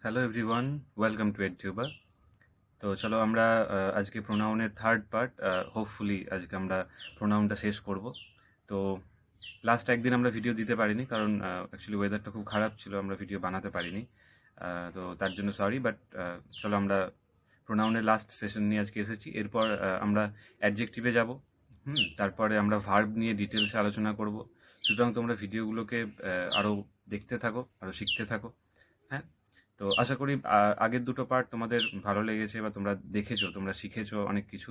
Hello everyone, welcome to Edtuber. তো চলো আমরা আজকে প্রোনাউনের থার্ড পার্ট, হোপফুলি আজকে আমরা প্রোনাউনটা শেষ করব। তো লাস্ট একদিন আমরা ভিডিও দিতে পারিনি, কারণ অ্যাকচুয়ালি ওয়েদারটা খুব খারাপ ছিল, আমরা ভিডিও বানাতে পারিনি। তো তার জন্য সরি, বাট চলো আমরা প্রোনাউনের লাস্ট সেশন নিয়ে আজকে এসেছি। এরপর আমরা অ্যাডজেক্টিভে যাব, তারপরে আমরা ভার্ব নিয়ে ডিটেলসে আলোচনা করব। সুতরাং তোমরা ভিডিওগুলোকে আরও দেখতে থাকো, আরও শিখতে থাকো। হ্যাঁ, তো আশা করি আগের দুটো পার্ট তোমাদের ভালো লেগেছে, বা তোমরা দেখেছো, তোমরা শিখেছো অনেক কিছু।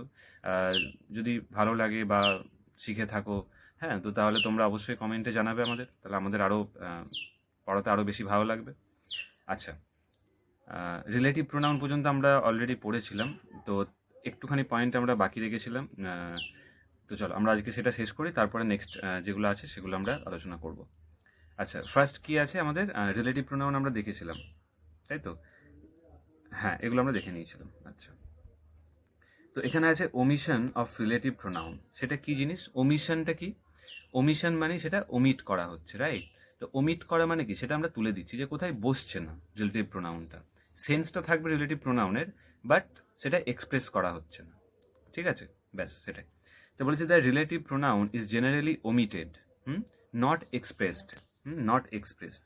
যদি ভালো লাগে বা শিখে থাকো, হ্যাঁ, তো তাহলে তোমরা অবশ্যই কমেন্টে জানাবে আমাদের, তাহলে আমাদের আরও পড়াতে আরও বেশি ভালো লাগবে। আচ্ছা, রিলেটিভ প্রোনাউন পর্যন্ত আমরা অলরেডি পড়েছিলাম, তো একটুখানি পয়েন্ট আমরা বাকি রেখেছিলাম। তো চলো আমরা আজকে সেটা শেষ করি, তারপরে নেক্সট যেগুলো আছে সেগুলো আমরা আলোচনা করব। আচ্ছা, ফার্স্ট কি আছে আমাদের? রিলেটিভ প্রোনাউন আমরা দেখেছিলাম, তাই তো? হ্যাঁ, এগুলো আমরা দেখে নিয়েছিলাম। আচ্ছা, তো এখানে আছে ওমিশন অফ রিলেটিভ প্রোনাউন। সেটা কি জিনিস? ওমিশনটা কি? ওমিশন মানে সেটা ওমিট করা হচ্ছে, রাইট? তো ওমিট করা মানে কি, সেটা আমরা তুলে দিচ্ছি যে কোথায় বসছে না রিলেটিভ প্রোনাউনটা। সেন্সটা থাকবে রিলেটিভ প্রোনাউনের, বাট সেটা এক্সপ্রেস করা হচ্ছে না। ঠিক আছে, ব্যাস সেটাই। তো বলেছে the relative pronoun is generally omitted, not expressed. Not expressed,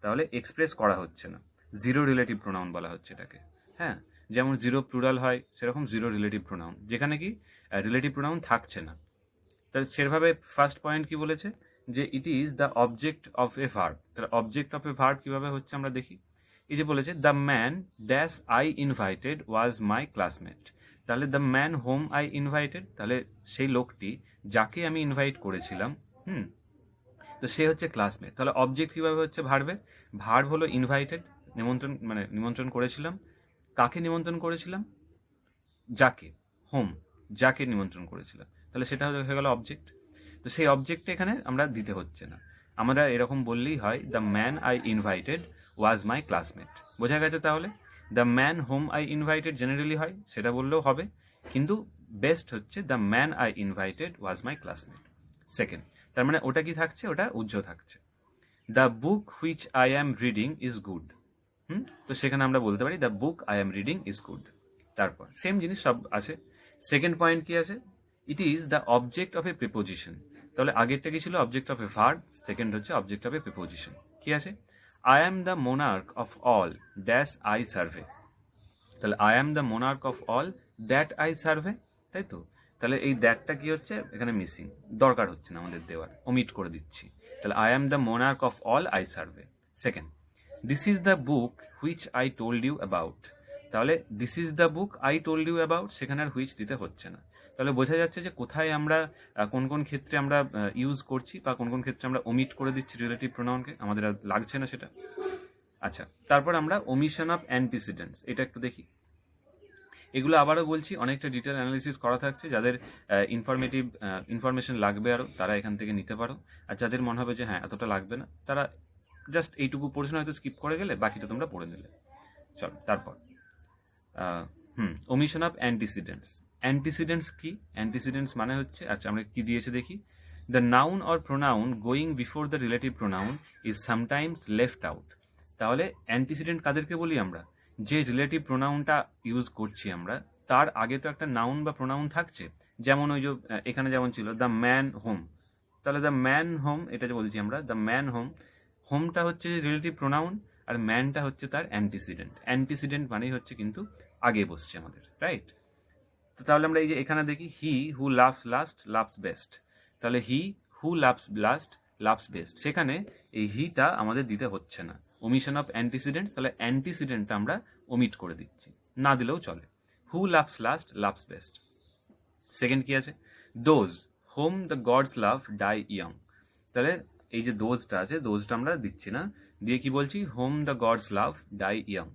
তাহলে এক্সপ্রেস করা হচ্ছে না। জিরো রিলেটিভ প্রোনাউন বলা হচ্ছে এটাকে। হ্যাঁ, যেমন জিরো প্লুরাল হয়, সেরকম জিরো রিলেটিভ প্রোনাউন, যেখানে কি রিলেটিভ প্রোনাউন থাকছে না। তাহলে সেভাবে ফার্স্ট পয়েন্ট কি বলেছে, যে it is the object of a verb. তাহলে অবজেক্ট অফ এ ভার্ব কীভাবে হচ্ছে আমরা দেখি। এই যে বলেছে the man dash I invited was my classmate. তাহলে the man whom I invited, তাহলে সেই লোকটি যাকে আমি ইনভাইট করেছিলাম, তো সে হচ্ছে ক্লাসমেট। তাহলে অবজেক্ট কীভাবে হচ্ছে ভার্বে? ভার্ব হলো ইনভাইটেড, নিমন্ত্রণ, মানে নিমন্ত্রণ করেছিলাম। কাকে নিমন্ত্রণ করেছিলাম? যাকে। হোম, যাকে নিমন্ত্রণ করেছিলাম, তাহলে সেটা হয়ে গেল অবজেক্ট। তো সেই অবজেক্টটা এখানে আমরা দিতে হচ্ছে না, আমরা এরকম বললেই হয় the man I invited was my classmate. বোঝা গেছে তাহলে? The man whom I invited generally হয়, সেটা বললেও হবে, কিন্তু বেস্ট হচ্ছে the man I invited was my classmate. Second, তার মানে ওটা কি থাকছে? ওটা উজ্জ্ব থাকছে। The book which I am reading is good. তো সেখানে আমরা বলতে পারি the book I am reading is good. তারপর সেম জিনিস সব আছে। সেকেন্ড পয়েন্ট কি আছে? It is the object of a preposition. তাহলে আগেরটা কি ছিল? Object of a verb. Second হচ্ছে অবজেক্ট অফ এ প্রিপোজিশন। কি আছে? I am the monarch of all dash I survey. তাহলে I am the monarch of all that I survey, তাই তো? তাহলে এই দ্যাটটা কি হচ্ছে এখানে? মিসিং, দরকার হচ্ছে না আমাদের দেওয়ার, ওমিট করে দিচ্ছি। তাহলে I am the monarch of all I survey. Second, this is the book which I told you about. তাহলে this is the book I told you about, সেখানে আর হুইচ দিতে হচ্ছে না। তাহলে বোঝা যাচ্ছে যে কোথায় আমরা কোন কোন ক্ষেত্রে আমরা ইউজ করছি, বা কোন কোন ক্ষেত্রে আমরা ওমিট করে দিচ্ছি রিলেটিভ প্রোনাউনকে, আমাদের আর লাগছে না সেটা। আচ্ছা, তারপর আমরা ওমিশন অফ অ্যান্টিসিডেন্টস, এটা একটু দেখি। এগুলো আবারও বলছি, অনেকটা ডিটেল অ্যানালিসিস করা থাকছে। যাদের ইনফরমেশন লাগবে আরও, তারা এখান থেকে নিতে পারো। আর যাদের মনে হবে যে হ্যাঁ এতটা লাগবে না, তারা জাস্ট এইটুকু পোর্শন হয়তো স্কিপ করে গেলে, বাকিটা তোমরা পড়ে নিলে। চলো তারপর ওমিশন অফ অ্যান্টিসিডেন্টস। অ্যান্টিসিডেন্টস কি? অ্যান্টিসিডেন্টস মানে হচ্ছে, আচ্ছা আমরা কি দিয়েছে দেখি। The noun or pronoun going before the relative pronoun is sometimes left out. তাহলে অ্যান্টিসিডেন্ট কাদেরকে বলি আমরা? যে রিলেটিভ প্রোনাউনটা ইউজ করছি আমরা, তার আগে তো একটা নাউন বা প্রোনাউন থাকছে। যেমন ওই যে এখানে যেমন ছিল দ্য ম্যান হোম। তাহলে দ্য ম্যান হোম, এটা যে বলছি আমরা দ্য ম্যান হোম, হোমটা হচ্ছে রিলেটিভ প্রোনাউন, আর ম্যানটা হচ্ছে তার অ্যান্টিসিডেন্ট। অ্যান্টিসিডেন্ট মানেই হচ্ছে কিন্তু আগে বসছে আমাদের, রাইট? তো তাহলে আমরা এই যে এখানে দেখি he who loves last loves best. তাহলে he who loves last loves best, সেখানে এই হিটা আমাদের দিতে হচ্ছে না। ওমিশন অফ অ্যান্টিসিডেন্ট, তাহলে অ্যান্টিসিডেন্টটা আমরা ওমিট করে দিচ্ছি, না দিলেও চলে। Who loves last loves best. Second কি আছে? Those whom the gods love die young. তাহলে এই যে দোজটা আছে, দোজটা আমরা দিচ্ছি না, দিয়ে কি বলছি? Whom the gods love die young.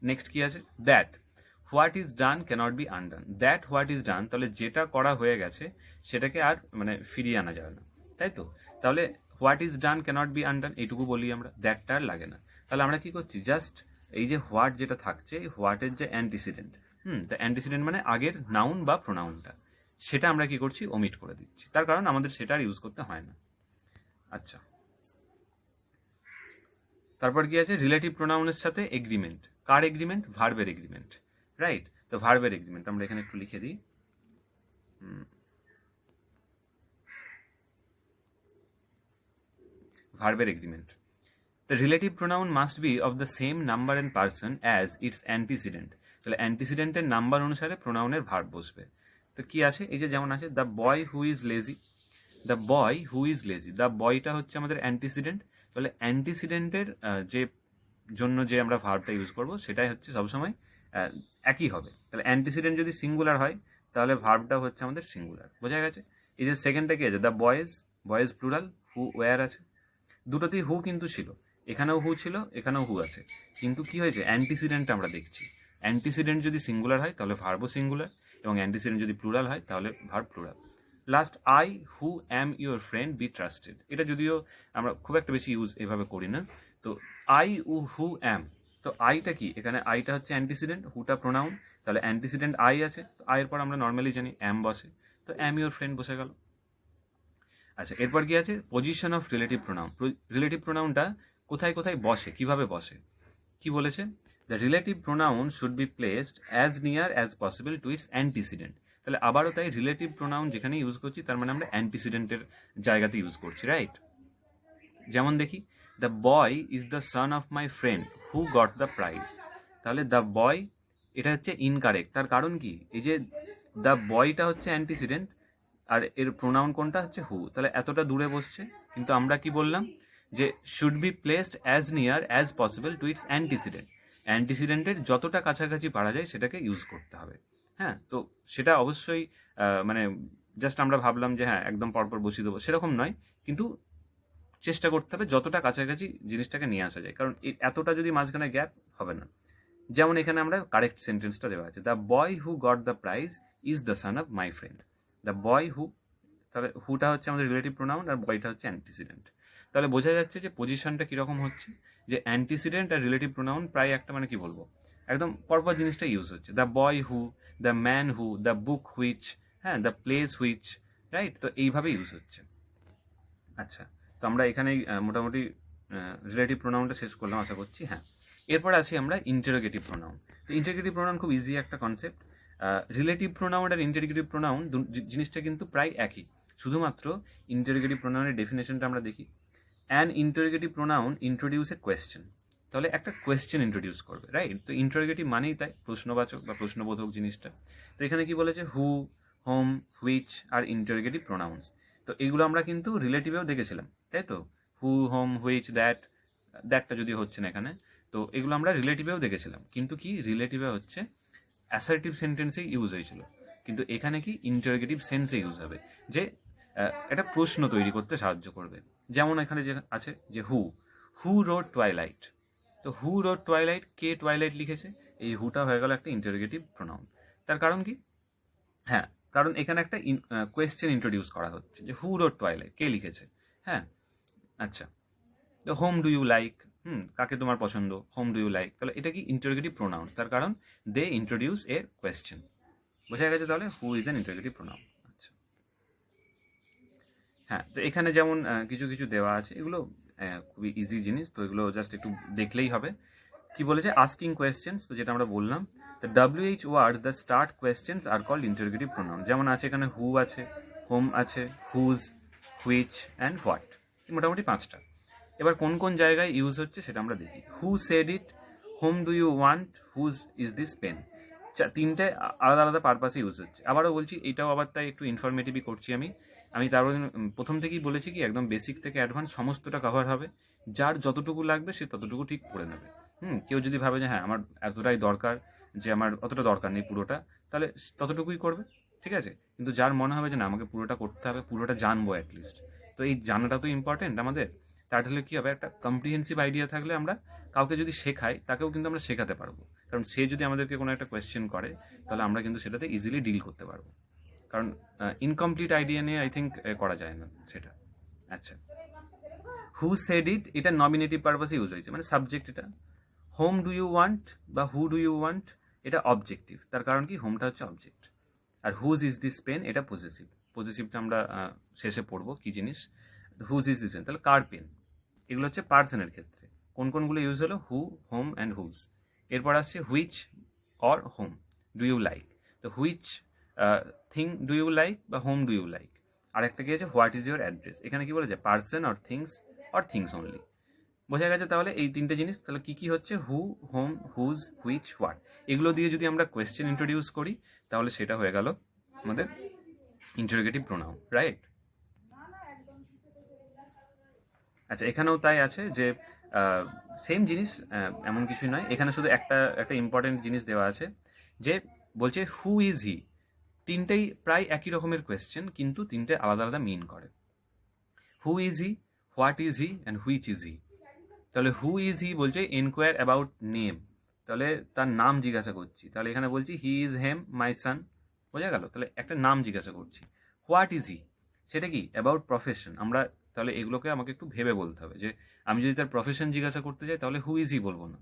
Next কি আছে? That what is done cannot be undone. That what is done, তাহলে যেটা করা হয়ে গেছে সেটাকে আর মানে ফিরিয়ে আনা যাবে না, তাই তো? তাহলে what is done cannot be undone, এইটুকু বলি আমরা, দ্যাটটা আর লাগে না। তাহলে আমরা কি করছি? জাস্ট এই যে হোয়াট যেটা থাকছে, এই হোয়াটের যে অ্যান্টিসিডেন্ট, দ্য অ্যান্টিসিডেন্ট মানে আগের নাউন বা প্রোনাউনটা, সেটা আমরা কি করছি? ওমিট করে দিচ্ছি। তার কারণ আমাদের সেটা আর ইউজ করতে হয় না। আচ্ছা, তারপর কি আছে, রিলেটিভ প্রোনাউনের সাথে এগ্রিমেন্ট। কার এগ্রিমেন্ট? ভার্বের এগ্রিমেন্ট, রাইট? তো ভার্বের এগ্রিমেন্ট আমরা এখানে একটু লিখে দিই। ভার্বের agreement. The relative pronoun must be of the same number and person as its antecedent. তাহলে অ্যান্টিসিডেন্টের নাম্বার অনুসারে প্রোনাউনের ভার্ব বসবে। তো কি আছে, এই যে যেমন আছে the boy who is lazy, the boy who is lazy, the বয়টা হচ্ছে আমাদের অ্যান্টিসিডেন্ট। তাহলে অ্যান্টিসিডেন্টের যে জন্য যে আমরা ভার্বটা ইউজ করব সেটাই হচ্ছে সবসময় একই হবে। তাহলে অ্যান্টিসিডেন্ট যদি সিঙ্গুলার হয় তাহলে ভার্বটা হচ্ছে আমাদের সিঙ্গুলার। বোঝা গেছে? এই যে সেকেন্ডটা কি আছে, the boys, boys plural, who were আছে, দুটোতেই হু কিন্তু ছিল, এখানেও হু ছিল, এখানেও হু আছে, কিন্তু কি হয়েছে, অ্যান্টিসিডেন্ট আমরা দেখছি। অ্যান্টিসিডেন্ট যদি সিঙ্গুলার হয় তাহলে ভার্বও সিঙ্গুলার, এবং অ্যান্টিসিডেন্ট যদি প্লুরাল হয় তাহলে verb plural. Last, I who am your friend be trusted, এটা যদিও আমরা খুব একটা বেশি ইউজ এভাবে করি না। তো আই হু অ্যাম, তো আইটা কি, এখানে আইটা হচ্ছে অ্যান্টিসিডেন্ট, হুটা প্রোনাউন, তাহলে অ্যান্টিসিডেন্ট আই আছে, তো আইয়ের পর আমরা নর্মালি জানি অ্যাম বসে, তো অ্যাম ইউর ফ্রেন্ড বসে গেল। আচ্ছা, এরপর কি আছে, position of relative pronoun. Relative প্রোনাউনটা কোথায় কোথায় বসে, কিভাবে বসে, কি বলেছে, the relative pronoun should be placed as near as possible to its antecedent. তাহলে আবারও তাই, রিলেটিভ প্রোনাউন যেখানে ইউজ করছি তার মানে আমরা অ্যান্টিসিডেন্টের জায়গাতে ইউজ করছি, রাইট? যেমন দেখি, the boy is the son of my friend who got the prize. তাহলে দ্য বয়, এটা হচ্ছে ইনকারেক্ট, তার কারণ কি, এই যে দ্য বয়টা হচ্ছে অ্যান্টিসিডেন্ট আর এর প্রোনাউন কোনটা হচ্ছে হু, তাহলে এতটা দূরে বসছে, কিন্তু আমরা কি বললাম যে should be placed as near as possible to its antecedent, অ্যান্টিসিডেন্টের যতটা কাছাকাছি পারা যায় সেটাকে ইউজ করতে হবে। হ্যাঁ, তো সেটা অবশ্যই মানে জাস্ট আমরা ভাবলাম যে হ্যাঁ একদম পরপর বসিয়ে দেবো সেরকম নয়, কিন্তু চেষ্টা করতে হবে যতটা কাছাকাছি জিনিসটাকে নিয়ে আসা যায়, কারণ এতটা যদি মাঝখানে গ্যাপ হবে না। যেমন এখানে আমরা কারেক্ট সেন্টেন্সটা দেওয়া আছে, the boy who got the prize is the son of my friend. The boy who, তাহলে হুটা হচ্ছে আমাদের রিলেটিভ প্রোনাউন আর বয়টা হচ্ছে অ্যান্টিসিডেন্ট। তাহলে বোঝা যাচ্ছে যে পজিশনটা কীরকম হচ্ছে, যে অ্যান্টিসিডেন্ট আর রিলেটিভ প্রোনাউন প্রায় একটা মানে কি বলবো একদম পরপর জিনিসটা ইউজ হচ্ছে, the boy who, the man who, the book which, হ্যাঁ, দ্য প্লেস হুইচ, রাইট? তো এইভাবে ইউজ হচ্ছে। আচ্ছা, তো আমরা এখানেই মোটামুটি রিলেটিভ প্রোনাউনটা শেষ করলাম আশা করছি। হ্যাঁ, এরপর আসি আমরা ইন্টারোগেটিভ প্রোনাউন। তো ইন্টারোগেটিভ প্রোনাউন খুব ইজি একটা কনসেপ্ট। রিলেটিভ প্রোনাউন আর ইন্টারোগেটিভ প্রোনাউন জিনিসটা কিন্তু প্রায় একই, শুধুমাত্র ইন্টারোগেটিভ প্রোনাউনের ডেফিনেশনটা আমরা দেখি। An interrogative pronoun introduce a question, তাহলে একটা কোয়েশ্চেন ইন্ট্রোডিউস করবে, রাইট? তো ইন্টারোগেটিভ মানেই তাই প্রশ্নবাচক বা প্রশ্নবোধক জিনিসটা। তো এখানে কি বলেছে, who, whom, which are interrogative pronouns. তো এগুলো আমরা কিন্তু রিলেটিভেও দেখেছিলাম, তাই তো? হু, হোম, হুইচ, দ্যাটটা যদি হচ্ছে না এখানে, তো এগুলো আমরা রিলেটিভেও দেখেছিলাম, কিন্তু কি রিলেটিভে হচ্ছে অ্যাসার্টিভ সেন্টেন্সেই ইউজ হয়েছিল, কিন্তু এখানে কি ইন্টারোগেটিভ সেন্সে ইউজ হবে, যে একটা প্রশ্ন তৈরি করতে সাহায্য করবে। যেমন এখানে যে আছে যে হু রোড টুয়াইলাইট, তো who wrote twilight, K twilight লিখেছে, এই হুটা হয়ে গেল একটা ইন্টারোগেটিভ প্রোনাউন। তার কারণ কি, হ্যাঁ, কারণ এখানে একটা কোয়েশ্চেন ইন্ট্রোডিউস করা হচ্ছে যে হু রোড টুয়াইলাইট, কে লিখেছে। হ্যাঁ, আচ্ছা, তো হোম ডু ইউ লাইক, কাকে তোমার পছন্দ, হোম ডু ইউ লাইক, তাহলে এটা কি ইন্টারোগেটিভ প্রোনাউন, তার কারণ দে ইন্ট্রোডিউস এ কোয়েশ্চেন। বোঝা গেছে তাহলে who is an interrogative pronoun. আচ্ছা, হ্যাঁ, তো এখানে যেমন কিছু কিছু দেওয়া আছে, এগুলো খুবই ইজি জিনিস, তো এগুলো জাস্ট একটু দেখলেই হবে। কি বলেছে, আস্কিং কোয়েশ্চেন্স, তো যেটা আমরা বললাম, the WH words that start questions are called interrogative pronoun. যেমন আছে এখানে হু আছে, হোম আছে, হুজ, হুইচ অ্যান্ড হোয়াট, মোটামুটি 5টা। এবার কোন কোন জায়গায় ইউজ হচ্ছে সেটা আমরা দেখি। Who said it, whom do you want, whose is this pen, তিনটে আলাদা আলাদা পারপাসে ইউজ হচ্ছে। আবারও বলছি, এটাও আবার তাই একটু ইনফরমেটিভই করছি আমি তারপর প্রথম থেকেই বলেছি কি একদম বেসিক থেকে অ্যাডভান্স সমস্তটা কভার হবে, যার যতটুকু লাগবে সে ততটুকু ঠিক পড়ে নেবে। কেউ যদি ভাবে যে হ্যাঁ আমার এতটাই দরকার, যে আমার অতটা দরকার নেই পুরোটা, তাহলে ততটুকুই করবে, ঠিক আছে? কিন্তু যার মনে হবে যে না আমাকে পুরোটা করতে হবে, পুরোটা জানবো অ্যাটলিস্ট, তো এই জানাটা তো ইম্পর্টেন্ট আমাদের। তাহলে কী হবে, একটা কম্প্রিহেন্সিভ আইডিয়া থাকলে আমরা কাউকে যদি শেখাই তাকেও কিন্তু আমরা শেখাতে পারবো, কারণ সে যদি আমাদেরকে কোনো একটা কোয়েশ্চেন করে তাহলে আমরা কিন্তু সেটাতে ইজিলি ডিল করতে পারবো, কারণ ইনকমপ্লিট আইডিয়া নিয়ে আই থিঙ্ক করা যায় না সেটা। আচ্ছা, হু সেড ইট, এটা নমিনেটিভ পারপাসে ইউজ হয়েছে, মানে সাবজেক্ট এটা। হোম ডু ইউ ওয়ান্ট বা হু ডু ইউ ওয়ান্ট, এটা অবজেক্টিভ, তার কারণ কি হোমটা হচ্ছে অবজেক্ট। আর হুজ ইজ দিস পেন, এটা পজেসিভ, পজেসিভটা আমরা শেষে পড়বো কী জিনিস। হুজ ইজ দিস পেন, তাহলে কার পেন, এগুলো হচ্ছে পার্সনের ক্ষেত্রে। কোন কোনগুলো ইউজ হলো? Who, whom and whose. এরপর আসছে which or whom do you like. তো which thing do you like বা হোম ডু ইউ লাইক। আর একটা কি আছে? What is your address. এখানে কি বলেছে? Person or things only. বোঝা গেছে তাহলে এই তিনটে জিনিস। তাহলে কী কী হচ্ছে? হু, হোম, হুজ, হুইচ, হোয়াট। এগুলো দিয়ে যদি আমরা কোয়েশ্চেন ইন্ট্রোডিউস করি তাহলে সেটা হয়ে গেল আমাদের ইন্টারোগেটিভ প্রোনাউন, রাইট? আচ্ছা, এখানেও তাই আছে যে সেম জিনিস, এমন কিছুই নয়। এখানে শুধু একটা ইম্পর্টেন্ট জিনিস দেওয়া আছে যে বলছে হু ইজ হি। তিনটেই প্রায় একই রকমের কোয়েশ্চেন, কিন্তু তিনটে আলাদা আলাদা মিন করে। Who is he, what is he and which is he. তাহলে হু ইজ হি বলছে এনকোয়ার অ্যাবাউট নেম, তাহলে তার নাম জিজ্ঞাসা করছি। তাহলে এখানে বলছি হি ইজ হেম মাই সান। বোঝা গেল? তাহলে একটা নাম জিজ্ঞাসা করছি। হোয়াট ইজ হি, সেটা কি? About profession. আমরা তাহলে এগুলোকে আমাকে একটু ভেবে বলতে হবে যে আমি যদি তার প্রফেশন জিজ্ঞাসা করতে যাই তাহলে হু ইজ হি বলবো না,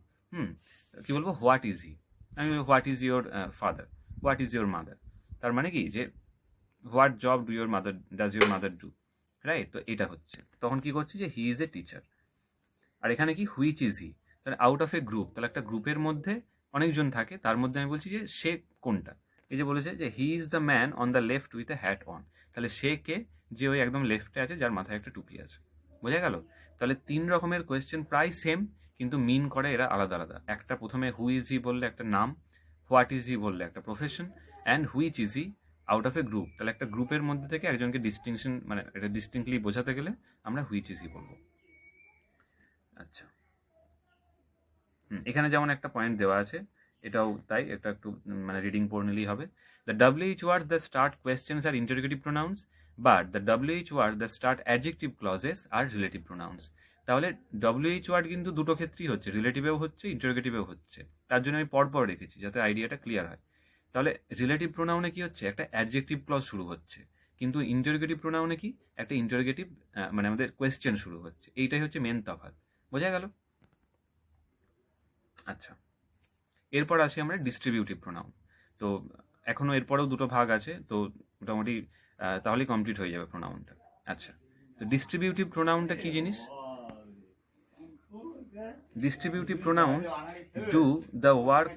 কি বলবো? What is he. আমি what is your father, what is your mother. তার মানে কি যে what job does your mother do, right? তো এটা হচ্ছে তখন কি করছি যে হি ইজ এ টিচার। আর এখানে কি? Which is he. তাহলে আউট অফ এ গ্রুপ, তাহলে একটা গ্রুপের মধ্যে অনেকজন থাকে, তার মধ্যে আমি বলছি যে সে কোনটা। এই যে বলেছে যে he is the man on the left with a hat on. তাহলে সে কে? যে ওই একদম লেফটে আছে, যার মাথায় একটা টুপি আছে। বোঝা গেল? তাহলে তিন রকমের কোয়েশ্চেন প্রায় সেম, কিন্তু মিন করে এরা আলাদা আলাদা। একটা প্রথমে হু ইজ হি বললে একটা নাম, হোয়াট ইজ হি বললে একটা profession, and which is he out of A group. তাহলে একটা গ্রুপের মধ্যে থেকে একজনকে ডিস্টিংশন, মানে এটা ডিস্টিংক্টলি বোঝাতে গেলে আমরা হুইচ ইজ হি বলবো। আচ্ছা, এখানে যেমন একটা পয়েন্ট দেওয়া আছে, এটাও তাই, এটা একটু মানে রিডিং পড়ে নিলেই হবে। The WH words that start questions are interrogative pronouns, but the WH word that start adjective clauses are relative pronouns. তাহলে WH ওয়ার্ড কিন্তু দুটো ক্ষেত্রেই হচ্ছে, রিলেটিভেও হচ্ছে, ইন্টারোগেটিভেও হচ্ছে। তার জন্য আমি পরপর রেখেছি যাতে আইডিয়াটা ক্লিয়ার হয়। তাহলে রিলেটিভ প্রোনাউনে কি হচ্ছে? একটা অ্যাডজেক্টিভ ক্লজ শুরু হচ্ছে, কিন্তু ইন্টারোগেটিভ প্রোনাউনে কি? একটা ইন্টারোগেটিভ মানে আমাদের কোয়েশ্চেন শুরু হচ্ছে। এইটাই হচ্ছে মেন তফাৎ। বোঝা গেল? আচ্ছা, এরপর আসি আমরা ডিস্ট্রিবিউটিভ প্রোনাউন। তো এখনও এরপরেও দুটো ভাগ আছে, তো মোটামুটি তাহলেই কমপ্লিট হয়ে যাবে প্রোনাউনটা। আচ্ছা, তো ডিস্ট্রিবিউটিভ প্রোনাউনটা কি জিনিস? Distributive pronouns do the work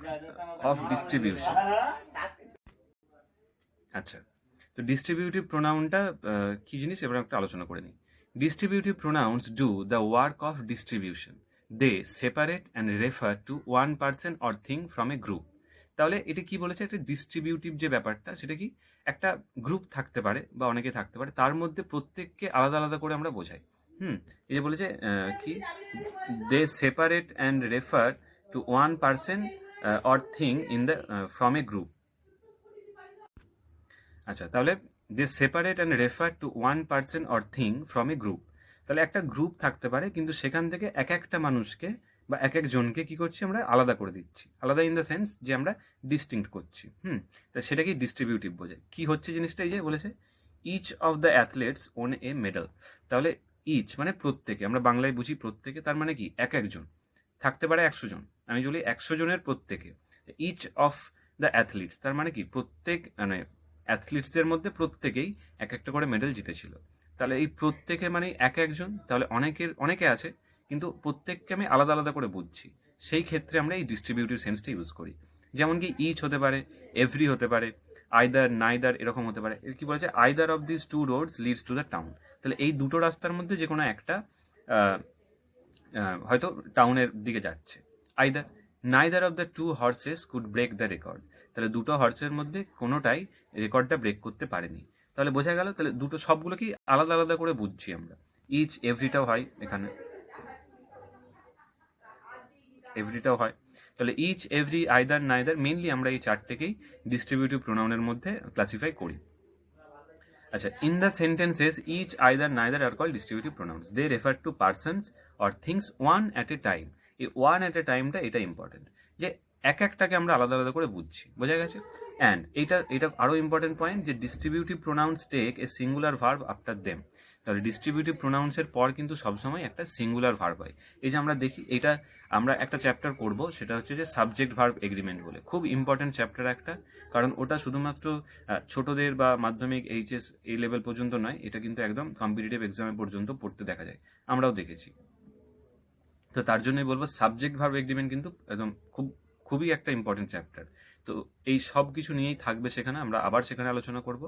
of distribution. আচ্ছা, তো ডিস্ট্রিবিউটিভ প্রোনাউনটা কি জিনিস এবার একটা আলোচনা করে নিই। Distributive pronouns do the work of distribution. They separate and refer to one person or thing from a group. তাহলে এটা কি বলেছে? একটা ডিস্ট্রিবিউটিভ যে ব্যাপারটা, সেটা কি? একটা গ্রুপ থাকতে পারে বা অনেকে থাকতে পারে, তার মধ্যে প্রত্যেককে আলাদা আলাদা করে আমরা বোঝাই। এই যে বলেছে কি? They separate and refer to one person or thing in the from a group. আচ্ছা, তাহলে they separate and refer to one person or thing from a group. তাহলে একটা গ্রুপ থাকতে পারে, কিন্তু সেখান থেকে এক একটা মানুষকে বা এক একজনকে কি করছি? আমরা আলাদা করে দিচ্ছি। আলাদা ইন দ্য সেন্স যে আমরা ডিস্টিংক্ট করছি। তা সেটাকেই ডিস্ট্রিবিউটিভ বোঝায়। কি হচ্ছে জিনিসটা? এই যে বলেছে each of the athletes won a medal. তাহলে ইচ মানে প্রত্যেকে, আমরা বাংলায় বুঝি প্রত্যেকে, তার মানে কি? এক একজন থাকতে পারে 100 জন। আমি বলি 100 জনের প্রত্যেকে। ইচ অফ দ্য অ্যাথলিটস তার মানে কি? প্রত্যেক, মানে অ্যাথলিটসদের মধ্যে প্রত্যেকেই এক একটা করে মেডেল জিতেছিল। তাহলে এই প্রত্যেকে মানে এক একজন, তাহলে অনেকে আছে, কিন্তু প্রত্যেককে আমি আলাদা আলাদা করে বুঝছি। সেই ক্ষেত্রে আমরা এই ডিস্ট্রিবিউটিভ সেন্সটা ইউজ করি। যেমন কি ইচ হতে পারে, এভরি হতে পারে, আইদার নাইদার এরকম হতে পারে। এর কি বলেছে? Either of this two roads leads to the town. তাহলে এই দুটো রাস্তার মধ্যে যে কোনো একটা হয়তো টাউনের দিকে যাচ্ছে। Either neither of the two horses could break the record. তাহলে দুটো হর্সের মধ্যে কোনোটাই রেকর্ডটা ব্রেক করতে পারেনি। তাহলে বোঝা গেল, তাহলে দুটো সবগুলোকেই আলাদা আলাদা করে বুঝছি আমরা। ইচ এভরিটাও হয়, এখানে এভরিটাও হয়। তাহলে each, every, either, neither, mainly আমরা এই চারটেকেই ডিস্ট্রিবিউটিভ প্রোনাউনের মধ্যে ক্লাসিফাই করি। আচ্ছা, in the sentences each, either, neither are called distributive pronouns. They refer to persons or things one at a time. এই ওয়ান অ্যাট এ টাইমটা এটা ইম্পর্টেন্ট, যে এক একটাকে আমরা আলাদা আলাদা করে বুঝছি। বোঝা গেছে? অ্যান্ড এটা আরও ইম্পর্টেন্ট পয়েন্ট, যে distributive pronouns take a singular verb after them. তাহলে ডিস্ট্রিবিউটিভ প্রোনাউন্সের পর কিন্তু সবসময় একটা সিঙ্গুলার ভার্ব হয়। এই যে আমরা দেখি, এটা আমরা একটা চ্যাপ্টার করব, সেটা হচ্ছে যে সাবজেক্ট ভার্ব এগ্রিমেন্ট বলে। খুব ইম্পর্টেন্ট চ্যাপ্টার একটা, কারণ ওটা শুধুমাত্র ছোটদের বা মাধ্যমিক এইচএস এই লেভেল পর্যন্ত নয়, এটা কিন্তু একদম কম্পিটিটিভ এক্সামে পর্যন্ত পড়তে দেখা যায়, আমরাও দেখেছি। তো তার জন্যই বলবো সাবজেক্ট ভার্ব এগ্রিমেন্ট কিন্তু একদম খুবই একটা ইম্পর্টেন্ট চ্যাপ্টার। তো এই সব কিছু নিয়েই থাকবে সেখানে, আমরা আবার সেখানে আলোচনা করব।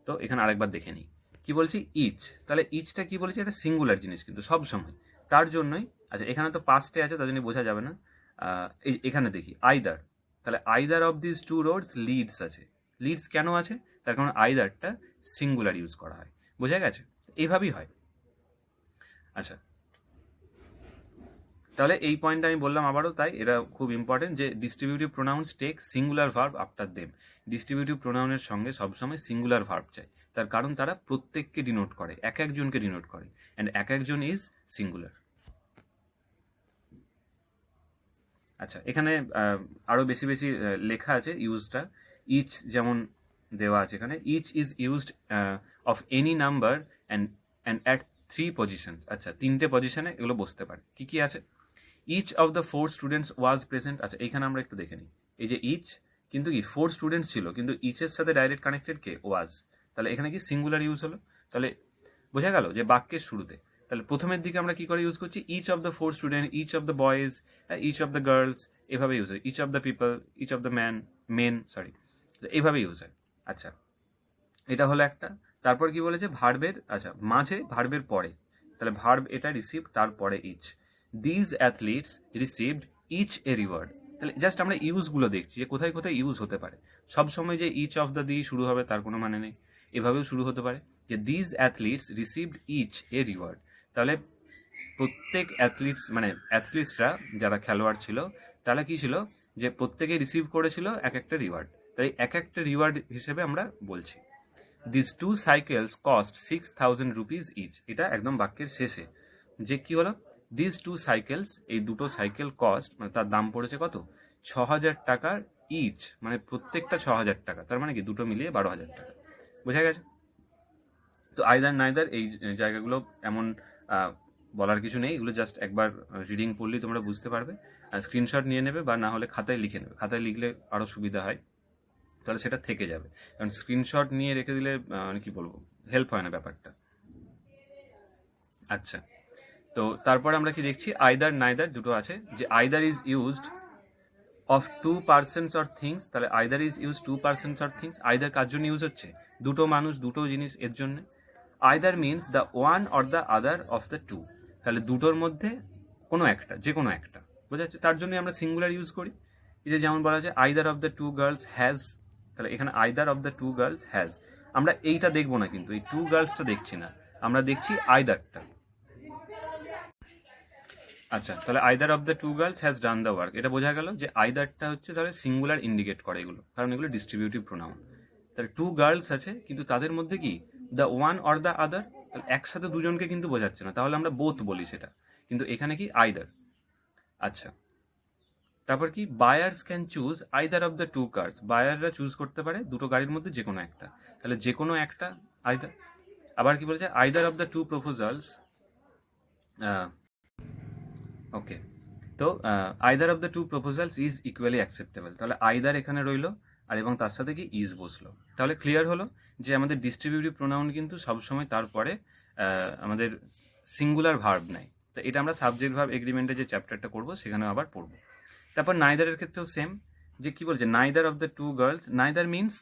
তো এখানে আরেকবার দেখে নিই কি বলছি, ইচ। তাহলে ইচটা কি বলছি, একটা সিঙ্গুলার জিনিস কিন্তু সব সময়। তার জন্যই আচ্ছা, এখানে তো পাস্টে আছে, তার জন্য বোঝা যাবে না। এখানে দেখি আইদার, তাহলে either of this two roads leads আছে। লিডস কেন আছে? তার কারণ আইদারটা সিঙ্গুলার ইউজ করা হয়। বোঝা গেছে? এইভাবেই হয়। আচ্ছা, তাহলে এই পয়েন্টটা আমি বললাম আবারও, তাই এটা খুব ইম্পর্টেন্ট যে distributive pronouns take singular verb after them. Distributive প্রোনাউনের সঙ্গে সবসময় সিঙ্গুলার ভার্ব চাই, তার কারণ তারা প্রত্যেককে ডিনোট করে, এক একজনকে ডিনোট করে, অ্যান্ড এক একজন ইজ সিঙ্গুলার। আচ্ছা, এখানে আরও বেশি লেখা আছে ইউজটা। ইচ যেমন দেওয়া আছে এখানে, each is used of any number and at 3 positions. আচ্ছা, 3টে পজিশনে এগুলো বসতে পারে। কি কি আছে? Each of the 4 students was present. আচ্ছা, এইখানে আমরা একটু দেখে নিই। এই যে ইচ, কিন্তু কি 4 স্টুডেন্টস ছিল, কিন্তু ইচের সাথে ডাইরেক্ট কানেক্টেড কে? ওয়াজ। তাহলে এখানে কি সিঙ্গুলার ইউজ হলো। তাহলে বোঝা গেল যে বাক্যের শুরুতে, তাহলে প্রথমের দিকে আমরা কি করে ইউজ করছি? Each of the 4 student, each of the boys, each of the girls, এভাবে ইউজ হয়। Each of the people, each of the men, এইভাবে ইউজ হয়। আচ্ছা, এটা হলো একটা। তারপর কি বলেছে? ভার্বের, আচ্ছা, মাঝে ভার্বের পরে, তাহলে ভার্ব এটা রিসিভ, তারপরে each. These athletes received each a reward. তাহলে জাস্ট আমরা ইউজগুলো দেখছি যে কোথায় কোথায় ইউজ হতে পারে। সবসময় যে ইচ অফ দ্য দিয়ে শুরু হবে তার কোনো মানে নেই, এভাবেও শুরু হতে পারে যে these athletes received each a reward. তাহলে প্রত্যেক অ্যাথলিটসরা যারা খেলোয়াড় ছিল, তারা কি ছিল, যে প্রত্যেকে রিসিভ করেছিল এক একটা রিওয়ার্ড। তাই এক একটা রিওয়ার্ড হিসেবে আমরা বলছি। This 2 cycles cost 6,000 rupees each. এটা একদম বাক্যের শেষে যে কি হলো, দিস 2 সাইকেলস, এই দুটো সাইকেল কস্ট, মানে তার দাম পড়েছে কত? 6,000 টাকার ইচ, মানে প্রত্যেকটা 6,000 টাকা। তার মানে কি দুটো মিলিয়ে 12,000 টাকা। বোঝা গেছে? তো আইদার নাইদার এই জায়গাগুলো এমন বলার কিছু নেই, এগুলো জাস্ট একবার রিডিং পড়লেই তোমরা বুঝতে পারবে। স্ক্রিনশট নিয়ে নেবে, বা না হলে খাতায় লিখে নেবে। খাতায় লিখলে আরও সুবিধা হয়, তাহলে সেটা থেকে যাবে। কারণ স্ক্রিনশট নিয়ে রেখে দিলে মানে কি বলবো, হেল্প হয় না ব্যাপারটা। আচ্ছা, তো তারপর আমরা কি দেখছি? আইদার নাইদার দুটো আছে, যে either is used of 2 persons or things. তাহলে either is use 2 persons or things. Either কার জন্য ইউজ হচ্ছে? দুটো মানুষ, দুটো জিনিস, এর জন্য। Either means the one or the other of the two. তাহলে দুটোর মধ্যে কোনো একটা, যে কোনো একটা, বোঝা যাচ্ছে? তার জন্য আমরা সিঙ্গুলার ইউজ করি। এই যে যেমন বলা আছে either of the two girls has. তাহলে এখানে either of the two girls has, আমরা এইটা দেখবো না, কিন্তু এই টু গার্লসটা দেখছি না, আমরা দেখছি আইদারটা। আচ্ছা, তাহলে either of the two girls has done the work. এটা বোঝা গেল যে আইদারটা হচ্ছে তাহলে সিঙ্গুলার ইন্ডিকেট করে এগুলো, কারণ এগুলো ডিস্ট্রিবিউটিভ প্রোনাউন। তাহলে টু গার্লস আছে, কিন্তু তাদের মধ্যে কি the one or the other, তাহলে একসাথে দুজনকে কিন্তু বোঝাচ্ছে না, তাহলে আমরা বোথ বলি সেটা, কিন্তু এখানে কি আইদার। আচ্ছা, তারপর কি buyers can choose either of the two cars. বায়াররা চুজ করতে পারে দুটো গাড়ির মধ্যে যে কোনো একটা, তাহলে যে কোনো একটা আইদার। আবার কি বলেছে? Either of the two proposals, okay, তো either of the two proposals is equally acceptable. তাহলে আইদার এখানে রইলো, আর এবং তার সাথে কি ইজ বসলো। তাহলে ক্লিয়ার হলো যে আমাদের ডিস্ট্রিবিউটিভ প্রোনাউন কিন্তু সবসময় তারপরে আমাদের সিঙ্গুলার ভার্ব নেয়। তো এটা আমরা সাবজেক্ট ভার্ব এগ্রিমেন্টে যে চ্যাপ্টারটা করবো সেখানে আবার পড়বো। তারপর নাইদারের ক্ষেত্রেও সেম, যে কি বলছে? Neither of the two girls, neither means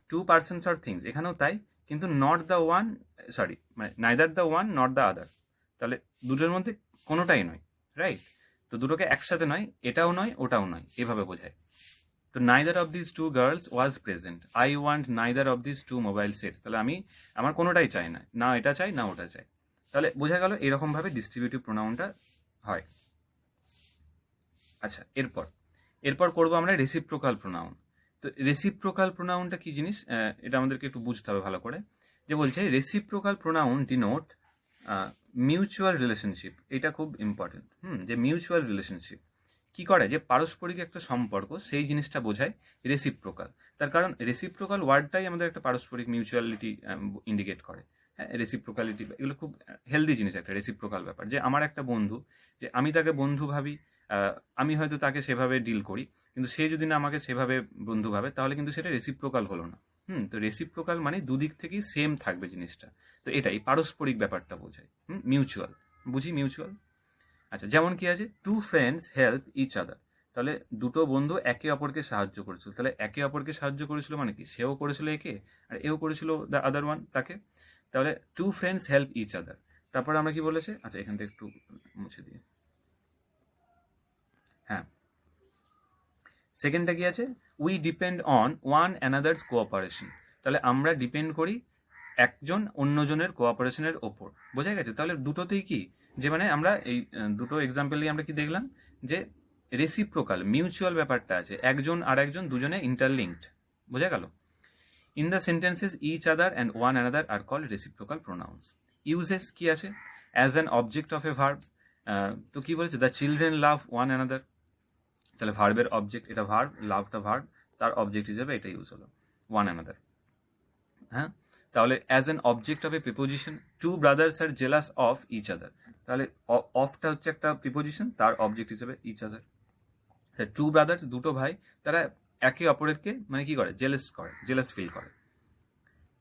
2 persons or things, এখানেও তাই, কিন্তু নট দ্য ওয়ান, সরি, মানে neither the one not the other. তাহলে দুটোর মধ্যে কোনোটাই নয়, রাইট? তো দুটোকে একসাথে নয়, এটাও নয় ওটাও নয়, এভাবে বোঝায়। তো neither of this two girls was present. I want neither of this two mobile sets. তাহলে আমার কোনোটাই চাই না, না এটা চাই না ওটা চাই। তাহলে বোঝা গেল এরকমভাবে ডিস্ট্রিবিউটিভ প্রোনাউনটা হয়। আচ্ছা, এরপর করবো আমরা রেসিপ্রোকাল প্রোনাউন। তো রেসিপ্রোকাল প্রোনাউনটা কি জিনিস, এটা আমাদেরকে একটু বুঝতে হবে ভালো করে। যে বলছে reciprocal pronoun denote mutual relationship. এটা খুব ইম্পর্টেন্ট, যে মিউচুয়াল রিলেশনশিপ কি করে, যে পারস্পরিক একটা সম্পর্ক, সেই জিনিসটা বোঝায় রেসিপ্রোকাল। তার কারণ রেসিপ্রোকাল ওয়ার্ডটাই আমাদের একটা পারস্পরিক মিউচুয়ালিটি ইন্ডিকেট করে। হ্যাঁ, রেসিপ্রোকালিটি, এগুলো খুব হেলদি জিনিস, একটা রেসিপ্রোকাল ব্যাপার। যে আমার একটা বন্ধু, যে আমি তাকে বন্ধু ভাবি, আমি হয়তো তাকে সেভাবে ডিল করি, কিন্তু সে যদি না আমাকে সেভাবে বন্ধু ভাবে, তাহলে কিন্তু সেটা রেসিপ্রোকাল হলো না। তো রেসিপ্রোকাল মানে দুদিক থেকেই সেম থাকবে জিনিসটা। তো এটাই পারস্পরিক ব্যাপারটা বোঝায়। মিউচুয়াল, বুঝি মিউচুয়াল। আচ্ছা, যেমন কি আছে, two friends help each other, তাহলে দুটো বন্ধু একে অপরকে সাহায্য করেছিল। তাহলে একে অপরকে সাহায্য করেছিল মানে কি, সেও করেছিল একে আর এও করেছিল দ্য আদার ওয়ান তাকে। তাহলে two friends help each other. তারপর আমরা কি বলেছে, আচ্ছা এখান থেকে একটু মুছে দিয়ে, হ্যাঁ সেকেন্ডটা কি আছে, we depend on one another's cooperation, তাহলে আমরা ডিপেন্ড করি একজন অন্যজনের কোঅপারেশনের ওপর। বোঝা গেছে? তাহলে দুটোতেই কি, যে মানে আমরা এই দুটো এক্সাম্পল দিয়ে আমরা কি দেখলাম, যে রেসিপ্রোকাল মিউচুয়াল ব্যাপারটা আছে, একজন আর একজন দুজনে ইন্টারলিঙ্কড। বোঝা গেল? In the sentences each other and one another are called reciprocal pronouns. Uses কি আছে, as an object of a verb, তো কি বলেছে, the children love one another, তাহলে ভার্বের অবজেক্ট এটা ভার্ব, লাভটা ভার্ব, তার অবজেক্ট হিসেবে এটা ইউজ হলো ওয়ান অ্যানাদার। হ্যাঁ, তাহলে as an object of a preposition, two brothers are jealous of each other, তাহলে অফটা হচ্ছে একটা প্রিপোজিশন, তার অবজেক্ট হিসেবে ইচ আদার। টু ব্রাদার্স দুটো ভাই, তারা একে অপরেরকে মানে কি করে, জেলাস ফিল করে।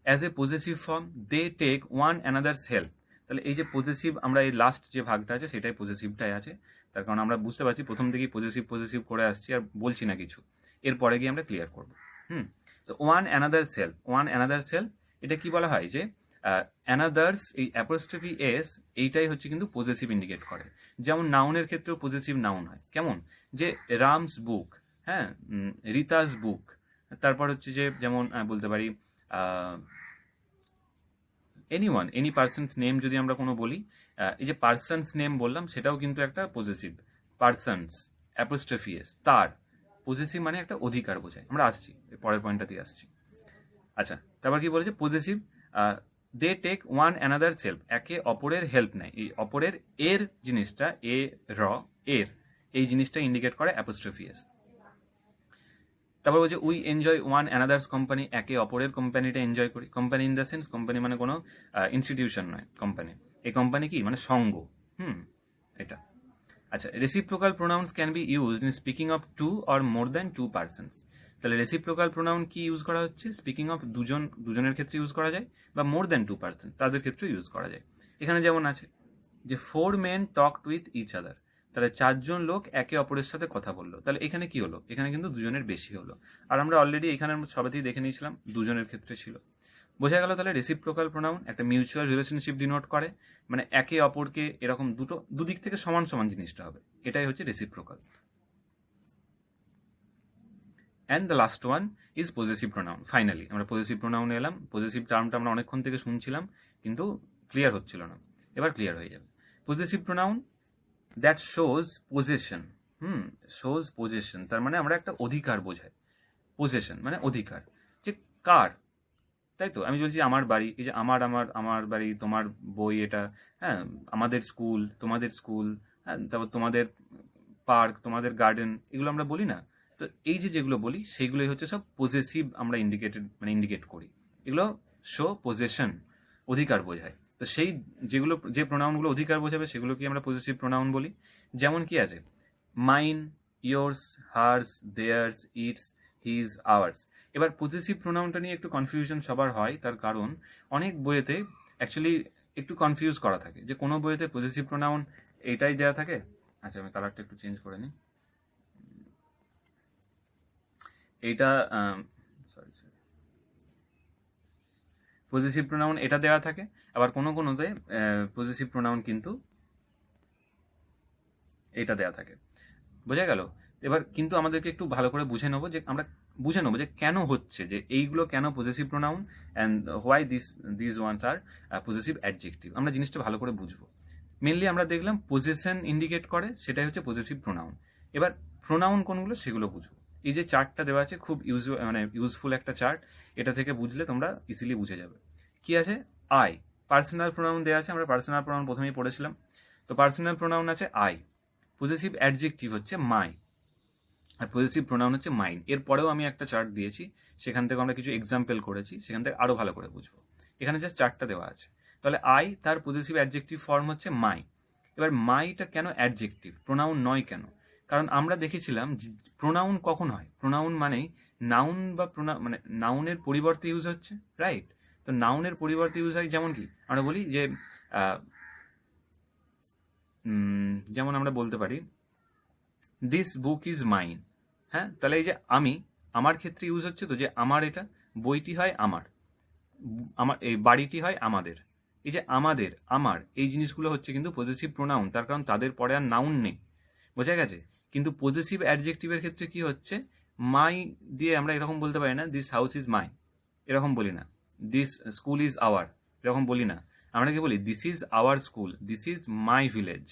As a possessive form, they take one another's help, তাহলে এই যে পজেসিভ, আমরা এই লাস্ট যে ভাগটা আছে সেটাই পজেসিভটাই আছে, তার কারণ আমরা বুঝতে পারছি প্রথম থেকেই পজেসিভ করে আসছি আর বলছি না কিছু, এরপরে গিয়ে আমরা ক্লিয়ার করবো। তো ওয়ান অ্যানাদার্স হেল্প, এটা কি বলা হয়, যে অ্যানাদার্স, এই অ্যাপোস্ট্রফি এস, এইটাই হচ্ছে কিন্তু পজেসিভ ইন্ডিকেট করে। যেমন নাউনের ক্ষেত্রেও পজেসিভ নাউন হয়, কেমন, যে রামস বুক, হ্যাঁ, রিতাস বুক, তারপর হচ্ছে যে যেমন বলতে পারি এনি পার্সনস নেম, যদি আমরা কোনো বলি, এই যে পার্সনস নেম বললাম সেটাও কিন্তু একটা পজেসিভ, পার্সনস অ্যাপোস্ট্রফি এস, তার, পজেসিভ মানে একটা অধিকার বোঝায়। আমরা আসছি পরের পয়েন্টটাতে আসছি। আচ্ছা, তারপর কি বলেছে, possessive, they take one another help, একে অপরের হেল্প নেয়, এই অপরের এর জিনিসটা, এর এই জিনিসটা ইন্ডিকেট করে অ্যাপোস্ট্রফি এস। তারপর বলছে we enjoy one another's company, একে অপরের কোম্পানিটা এনজয় করি। Company in the sense, company মানে কোনো ইনস্টিটিউশন নয়, কোম্পানি, এই কোম্পানি কি মানে সঙ্গ, এটা। আচ্ছা, reciprocal pronouns can be used in speaking of two or more than two persons, তাহলে রেসিপ্রোকাল প্রোনাউন কি ইউজ করা হচ্ছে, স্পিকিং অফ দুজনের ক্ষেত্রে ইউজ করা যায়, বা মোর দ্যান টু পার্সন তাদের ক্ষেত্রে ইউজ করা যায়। এখানে যেমন আছে যে four men talked with each other, তাহলে চারজন লোক একে অপরের সাথে কথা বললো, তাহলে এখানে কি হলো, এখানে কিন্তু দুজনের বেশি হলো, আর আমরা অলরেডি এখানে সবাতেই দেখে নিয়েছিলাম দুজনের ক্ষেত্রে ছিল। বোঝা গেল? তাহলে রেসিপ্রোকাল প্রোনাউন একটা মিউচুয়াল রিলেশনশিপ ডিনোট করে, মানে একে অপরকে এরকম দুদিক থেকে সমান সমান জিনিসটা হবে, এটাই হচ্ছে reciprocal. And the last one is possessive pronoun. Finally আমরা পজেসিভ প্রোনাউনে এলাম। পজেসিভ টার্মটা আমরা অনেকক্ষণ থেকে শুনছিলাম কিন্তু ক্লিয়ার হচ্ছিল না, এবার ক্লিয়ার হয়ে যাবে। Possessive pronoun that shows possession, shows possession, তার মানে আমরা একটা অধিকার বোঝাই, পজেশন মানে অধিকার, যে কার, তাই তো। আমি বলছি আমার বাড়ি, এই যে আমার আমার আমার বাড়ি, তোমার বই এটা, হ্যাঁ, আমাদের স্কুল, তোমাদের স্কুল, হ্যাঁ, তারপর তোমাদের পার্ক, তোমাদের গার্ডেন, এগুলো আমরা বলি না। তো এই যে যেগুলো বলি সেইগুলোই হচ্ছে সব পজেসিভ, আমরা ইন্ডিকেট করি, এগুলো শো পজেশন, অধিকার বোঝায়। তো সেই যে প্রোনাউনগুলো অধিকার বোঝাবে সেগুলোকে আমরা পজেসিভ প্রোনাউন বলি। যেমন কি আছে, mine, yours, hers, theirs, its, his, ours. এবার পজেসিভ প্রোনাউনটা নিয়ে একটু কনফিউশন সবার হয়, তার কারণ অনেক বইয়েতে অ্যাকচুয়ালি একটু কনফিউজ করা থাকে, যে কোনো বইয়েতে পজেসিভ প্রোনাউন এইটাই দেওয়া থাকে। আচ্ছা, আমি কালারটা একটু চেঞ্জ করে নিই, এইটা সরি, পজেসিভ প্রোনাউন এটা দেওয়া থাকে, আবার কোনোতে পজেসিভ প্রোনাউন কিন্তু এটা দেওয়া থাকে। বোঝা গেল? এবার কিন্তু আমাদেরকে একটু ভালো করে বুঝে নেবো যে কেন হচ্ছে, যে এইগুলো কেন possessive pronoun, and why this ones are possessive adjective, আমরা জিনিসটা ভালো করে বুঝবো। মেনলি আমরা দেখলাম পজেশন ইন্ডিকেট করে, সেটাই হচ্ছে পজেসিভ প্রোনাউন। এবার প্রোনাউন কোনগুলো সেগুলো বুঝবো। এই যে চার্টটা দেওয়া আছে খুব ইউজফুল একটা চার্ট, এটা থেকে বুঝলে তোমরা ইজিলি বুঝে যাবে। কি আছে, আই, পার্সোনাল প্রোনাউন দেওয়া আছে, আমরা পার্সোনাল প্রোনাউন প্রথমেই পড়েছিলাম। তো পার্সোনাল প্রোনাউন আছে আই, পজেসিভ অ্যাডজেক্টিভ হচ্ছে মাই, আর পজেসিভ প্রোনাউন হচ্ছে মাইন। এরপরেও আমি একটা চার্ট দিয়েছি, সেখান থেকে আমরা কিছু এক্সাম্পল করেছি, সেখান থেকে আরও ভালো করে বুঝবো। এখানে জাস্ট চার্টটা দেওয়া আছে। তাহলে আই, তার পজেসিভ অ্যাডজেক্টিভ ফর্ম হচ্ছে মাই। এবার মাইটা কেন অ্যাডজেক্টিভ, প্রোনাউন নয় কেন? কারণ আমরা দেখেছিলাম প্রোনাউন কখন হয়, প্রোনাউন মানেই নাউন বা মানে নাউনের পরিবর্তে ইউজ হচ্ছে, রাইট? তো নাউনের পরিবর্তে ইউজ হয়, যেমন কি আমরা বলি যে যেমন আমরা বলতে পারি দিস বুক ইজ মাইন। হ্যাঁ, তাহলে এই যে আমি, আমার ক্ষেত্রে ইউজ হচ্ছে তো, যে আমার এটা, বইটি হয় আমার, আমার এই বাড়িটি হয় আমাদের। এই যে আমাদের, আমার, এই জিনিসগুলো হচ্ছে কিন্তু পজেসিভ প্রোনাউন, তার কারণ তাদের পরে আর নাউন নেই, বোঝা গেছে। কিন্তু পজেসিভ অ্যাডজেক্টিভের ক্ষেত্রে কি হচ্ছে, মাই দিয়ে আমরা এরকম বলতে পারি না দিস হাউস ইজ মাই, এরকম বলি না। দিস স্কুল ইজ আওয়ার, এরকম বলি না। আমরা কি বলি, this is our school, this is my village.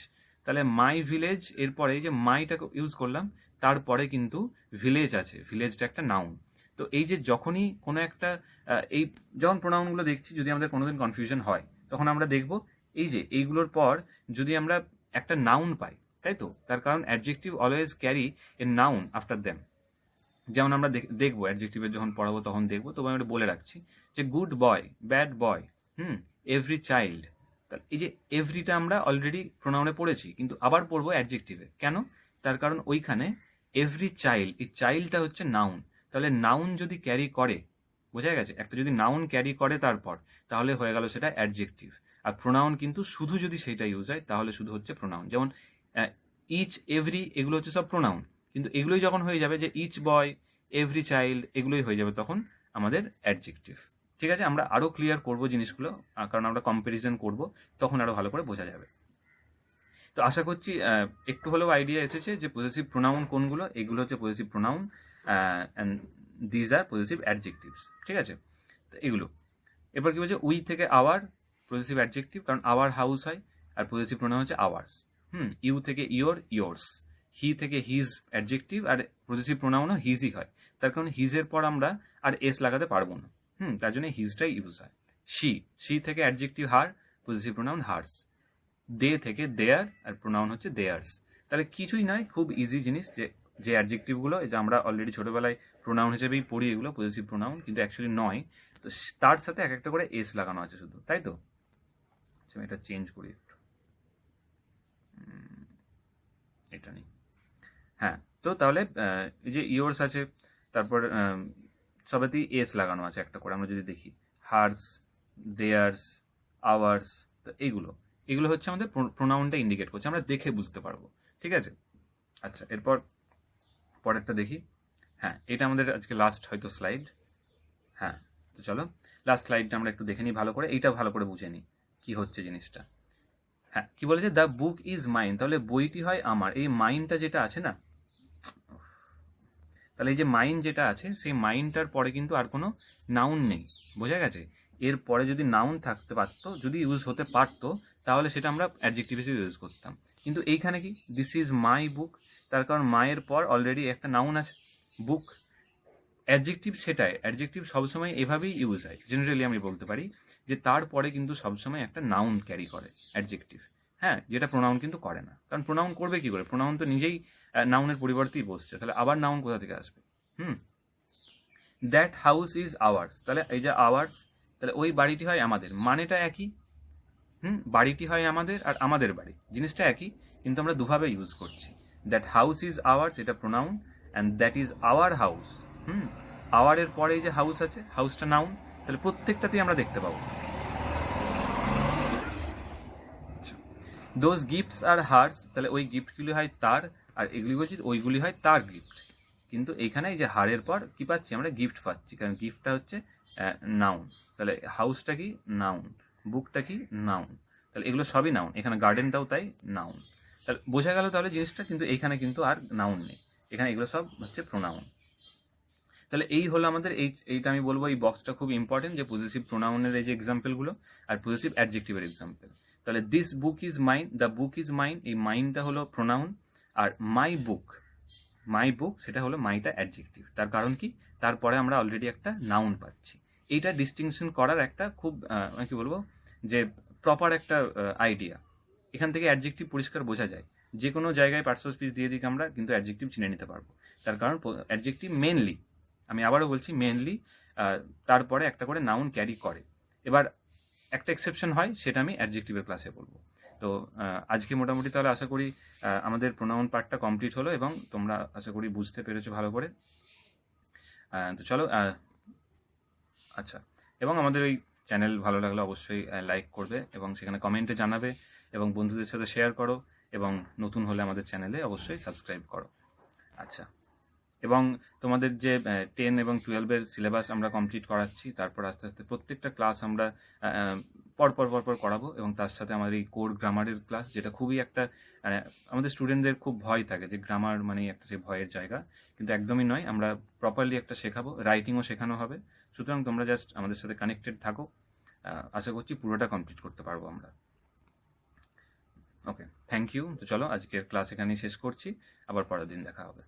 তাহলে মাই ভিলেজ, এরপরে এই যে মাইটাকে ইউজ করলাম, তারপরে কিন্তু ভিলেজ আছে, ভিলেজটা একটা নাউন। তো এই যে যখনই কোনো একটা এই যখন প্রোনাউনগুলো দেখছি, যদি আমাদের কোনোদিন কনফিউশন হয়, তখন আমরা দেখব এই যে এইগুলোর পর যদি আমরা একটা নাউন পাই, তাই তো, তার কারণ adjective always carry a noun after them. যেমন আমরা দেখবো অ্যাডজেক্টিভের যখন পড়াবো তখন দেখবো, তবে আমি বলে রাখছি যে good boy, bad boy, every child. এই যে এভরিটা আমরা অলরেডি প্রোনাউনে পড়েছি, কিন্তু আবার পড়বো অ্যাডজেক্টিভে। কেন? তার কারণ ওইখানে এভরি চাইল্ড, এই চাইল্ডটা হচ্ছে নাউন। তাহলে নাউন যদি ক্যারি করে, বোঝা গেছে, একটা যদি নাউন ক্যারি করে তারপর, তাহলে হয়ে গেল সেটা অ্যাডজেক্টিভ। আর প্রোনাউন কিন্তু শুধু যদি সেইটা ইউজ হয়, তাহলে শুধু হচ্ছে প্রোনাউন। যেমন ইচ, এভরি, এগুলো হচ্ছে সব প্রোনাউন, কিন্তু এগুলোই যখন হয়ে যাবে যে ইচ বয়, এভরি চাইল্ড, এগুলোই হয়ে যাবে তখন আমাদের অ্যাডজেক্টিভ। ঠিক আছে, আমরা আরও ক্লিয়ার করব জিনিসগুলো, কারণ আমরা কম্প্যারিজন করব, তখন আরও ভালো করে বোঝা যাবে। তো আশা করছি একটু হলেও আইডিয়া এসেছে যে পজেসিভ প্রোনাউন কোনগুলো। এগুলো হচ্ছে possessive pronoun, and these are possessive adjectives. ঠিক আছে, তো এগুলো। এবার কি বলছে, উই থেকে আওয়ার, পজেসিভ অ্যাডজেক্টিভ, কারণ আওয়ার হাউস হয়, আর পজেসিভ প্রোনাউন হচ্ছে আওয়ার্স। ইউ থেকে ইয়োর, ইয়োর্স। হি থেকে হিজ অ্যাডজেক্টিভ, আর পজেসিভ প্রোনাউনও হিজই হয়, তার কারণ হিজের পর আমরা আর এস লাগাতে পারবো না, তার জন্য হিজটাই ইউজ হয়। সি থেকে অ্যাডজেক্টিভ হার, পজেসিভ প্রোনাউন হার্স। দে থেকে দেয়ার, আর প্রোনাউন হচ্ছে দেয়ার্স। তাহলে কিছুই নয়, খুব ইজি জিনিস, যে অ্যাডজেক্টিভগুলো যে আমরা অলরেডি ছোটোবেলায় প্রোনাউন হিসেবেই পড়ি, এগুলো পজেসিভ প্রোনাউন, কিন্তু অ্যাকচুয়ালি নয়। তো তার সাথে এক একটা করে এস লাগানো আছে শুধু, তাই তো। আচ্ছা, আমি এটা চেঞ্জ করি একটু, এটা নেই। হ্যাঁ, তো তাহলে এই যে ইয়োর্স আছে, তারপর সবেতেই এস লাগানো আছে একটা করে, আমরা যদি দেখি হার্স, দেয়ার্স, আওয়ার্স, তো এগুলো হচ্ছে আমাদের প্রোনাউনটা ইন্ডিকেট করছে, আমরা দেখে বুঝতে পারবো। ঠিক আছে, আচ্ছা, এরপর পরেরটা দেখি। হ্যাঁ, এটা আমাদের আজকে লাস্ট হয়তো স্লাইড। হ্যাঁ, তো চলো লাস্ট স্লাইডটা আমরা একটু দেখে নিই ভালো করে, এইটা ভালো করে বুঝে নিই কী হচ্ছে জিনিসটা। হ্যাঁ, কি বলেছে, দ্য বুক ইজ মাইন, তাহলে বইটি হয় আমার। এই মাইনটা যেটা আছে না, তাহলে এই যে মাইন যেটা আছে, সেই মাইনটার পরে কিন্তু আর কোনো নাউন নেই, বোঝা গেছে। এর পরে যদি নাউন থাকতে পারতো, যদি ইউজ হতে পারতো, তাহলে সেটা আমরা অ্যাডজেক্টিভ হিসেবে ইউজ করতাম। কিন্তু এইখানে কি, দিস ইজ মাই বুক, তার কারণ মায়ের পর অলরেডি একটা নাউন আছে, বুক। অ্যাডজেক্টিভ সেটাই, অ্যাডজেক্টিভ সবসময় এভাবেই ইউজ হয়, জেনারেলি আমি বলতে পারি যে তারপরে কিন্তু সবসময় একটা নাউন ক্যারি করে অ্যাডজেক্টিভ। হ্যাঁ, যেটা প্রোনাউন কিন্তু করে না, কারণ প্রোনাউন করবে কি করে, প্রোনাউন তো নিজেই নাউনের পরিবর্তেই বসছে, তাহলে আবার নাউন কোথা থেকে আসবে। দ্যাট হাউস ইজ আওয়ার্স, তাহলে এই যে আওয়ার্স, তাহলে ওই বাড়িটি হয় আমাদের, মানেটা একই। বাড়িটি হয় আমাদের, আর আমাদের বাড়ি, জিনিসটা একই, কিন্তু আমরা দুভাবে ইউজ করছি। দ্যাট হাউস ইজ আওয়ার্স, এটা pronoun, and that is our house. আওয়ারের পরে এই যে হাউস আছে, হাউসটা নাউন, তাহলে প্রত্যেকটাতেই আমরা দেখতে পাবো। দোজ গিফটস আর হার্স, তাহলে ওই গিফটগুলি হয় তার, আর এগুলি বলছি ওইগুলি হয় তার গিফট। কিন্তু এইখানে এই যে হারের পর কি পাচ্ছি, আমরা গিফট পাচ্ছি, কারণ গিফটটা হচ্ছে নাউন। তাহলে হাউসটা কি, নাউন। বুকটা কি, নাউন। তাহলে এগুলো সবই নাউন, এখানে গার্ডেনটাও তাই নাউন। তাহলে বোঝা গেল তাহলে জিনিসটা, কিন্তু এইখানে কিন্তু আর নাউন নেই, এখানে এগুলো সব হচ্ছে প্রোনাউন। তাহলে এই হলো আমাদের এইটা আমি বলবো, এই বক্সটা খুব ইম্পর্টেন্ট, যে পজিটিভ প্রোনাউনের এই যে এক্সাম্পলগুলো, আর পজিটিভ অ্যাডজেক্টিভের এক্সাম্পল। তাহলে this book is mine, the book is mine, এই মাইনটা হলো প্রোনাউন, আর মাই বুক সেটা হলো মাইটা অ্যাডজেক্টিভ। তার কারণ কি, তারপরে আমরা অলরেডি একটা নাউন পাচ্ছি। এইটা ডিস্টিংশন করার একটা খুব কি বলবো, যে প্রপার একটা আইডিয়া। এখান থেকে অ্যাডজেক্টিভ পরিষ্কার বোঝা যায়, যে কোনো জায়গায় পার্টস অফ স্পিচ দিয়ে দিকে আমরা কিন্তু অ্যাডজেক্টিভ চিনে নিতে পারবো। তার কারণ অ্যাডজেক্টিভ মেনলি, আমি আবারও বলছি, মেনলি তারপরে একটা করে নাউন ক্যারি করে। এবার একটা এক্সেপশন হয়, সেটা আমি অ্যাডজেক্টিভের ক্লাসে বলবো। তো আজকে মোটামুটি তাহলে আশা করি আমাদের প্রোনাউন পার্টটা কমপ্লিট হলো, এবং তোমরা আশা করি বুঝতে পেরেছো ভালো করে। তো চলো, আচ্ছা, এবং আমাদের ওই চ্যানেল ভালো লাগলে অবশ্যই লাইক করবে, এবং সেখানে কমেন্টে জানাবে, এবং বন্ধুদের সাথে শেয়ার করো, এবং নতুন হলে আমাদের চ্যানেলে অবশ্যই সাবস্ক্রাইব করো। আচ্ছা, এবং তোমাদের যে 10 এবং 12-এর সিলেবাস আমরা কমপ্লিট করাচ্ছি, তারপর আস্তে আস্তে প্রত্যেকটা ক্লাস আমরা পরপর করাবো, এবং তার সাথে আমাদের এই কোর গ্রামারের ক্লাস, যেটা খুবই একটা আমাদের স্টুডেন্টদের খুব ভয় থাকে যে গ্রামার মানেই একটা যে ভয়ের জায়গা, কিন্তু একদমই নয়। আমরা প্রপারলি একটা শেখাবো, রাইটিংও শেখানো হবে। সুতরাং তোমরা জাস্ট আমাদের সাথে কানেক্টেড থাকো, আশা করছি পুরোটা কমপ্লিট করতে পারবো আমরা। ওকে, থ্যাংক ইউ। তো চলো আজকের ক্লাস এখানেই শেষ করছি, আবার পরের দিন দেখা হবে।